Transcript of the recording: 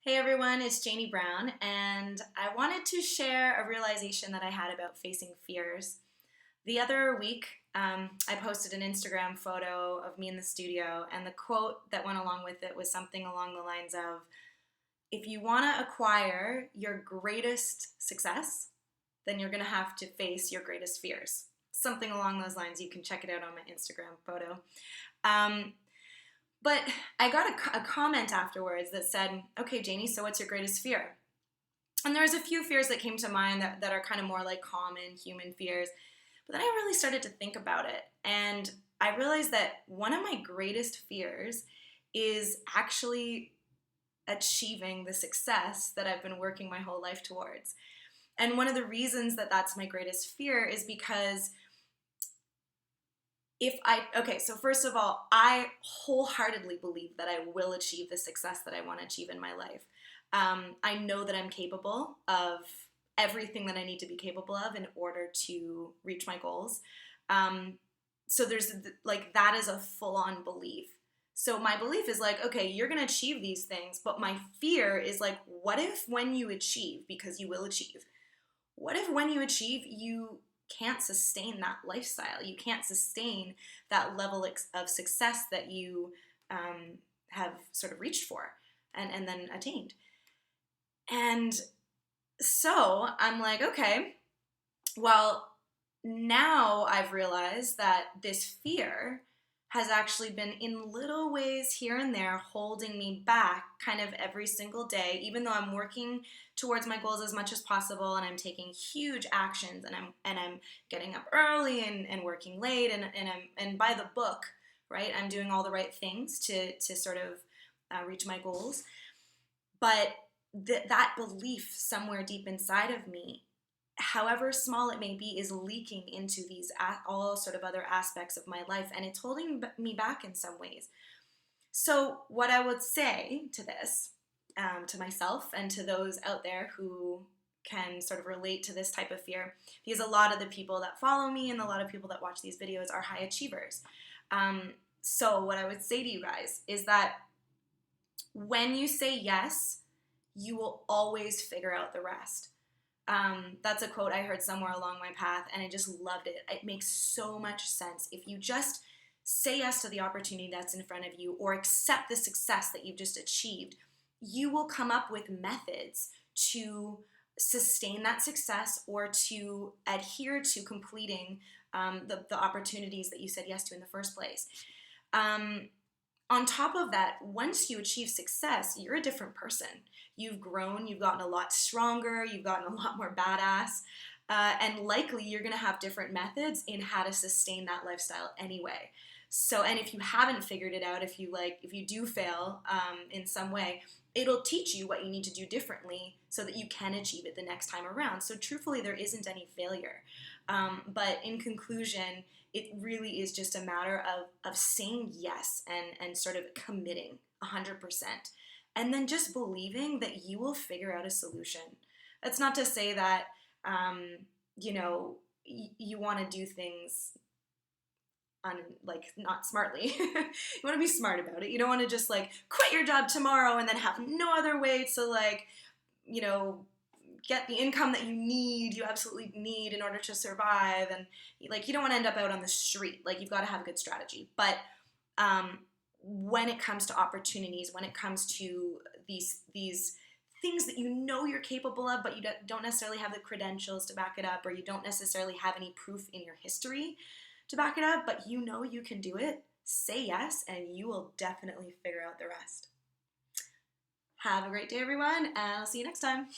Hey everyone, it's Janey Brown, and I wanted to share a realization that I had about facing fears. The other week, I posted an Instagram photo of me in the studio, and the quote that went along with it was something along the lines of, if you want to acquire your greatest success, then you're going to have to face your greatest fears. Something along those lines. You can check it out on my Instagram photo. Um, but I got a comment afterwards that said, okay, Janey, so what's your greatest fear? And there's a few fears that came to mind that are kind of more like common human fears. But then I really started to think about it. And I realized that one of my greatest fears is actually achieving the success that I've been working my whole life towards. And one of the reasons that that's my greatest fear is because so first of all, I wholeheartedly believe that I will achieve the success that I want to achieve in my life. I know that I'm capable of everything that I need to be capable of in order to reach my goals. So there's like, that is a full-on belief. So my belief is like, okay, you're going to achieve these things, but my fear is like, what if when you achieve, because you will achieve, what if when you achieve, you can't sustain that lifestyle? You can't sustain that level of success that you have sort of reached for and then attained. And so I'm like, okay, well, now I've realized that this fear has actually been in little ways here and there holding me back kind of every single day, even though I'm working towards my goals as much as possible and I'm taking huge actions and I'm getting up early and working late and by the book, right? I'm doing all the right things to sort of reach my goals. But that belief somewhere deep inside of me, however small it may be, is leaking into these all sort of other aspects of my life, and it's holding me back in some ways. So what I would say to this, to myself and to those out there who can sort of relate to this type of fear, because a lot of the people that follow me and a lot of people that watch these videos are high achievers. So what I would say to you guys is that when you say yes, you will always figure out the rest. That's a quote I heard somewhere along my path, and I just loved it. It makes so much sense. If you just say yes to the opportunity that's in front of you or accept the success that you've just achieved, you will come up with methods to sustain that success or to adhere to completing the opportunities that you said yes to in the first place. On top of that, once you achieve success, you're a different person. You've grown, you've gotten a lot stronger, you've gotten a lot more badass, and likely you're going to have different methods in how to sustain that lifestyle anyway. So, and if you haven't figured it out, if you do fail in some way, it'll teach you what you need to do differently so that you can achieve it the next time around. So truthfully, there isn't any failure. But in conclusion, it really is just a matter of saying yes and sort of committing 100%. And then just believing that you will figure out a solution. That's not to say that, you want to do things not smartly. You want to be smart about it. You don't want to just quit your job tomorrow and then have no other way to get the income that you absolutely need in order to survive. And you don't want to end up out on the street. You've got to have a good strategy. But when it comes to opportunities, when it comes to these things that you're capable of, but you don't necessarily have the credentials to back it up, or you don't necessarily have any proof in your history to back it up, but you can do it, say yes, and you will definitely figure out the rest. Have a great day, everyone, and I'll see you next time.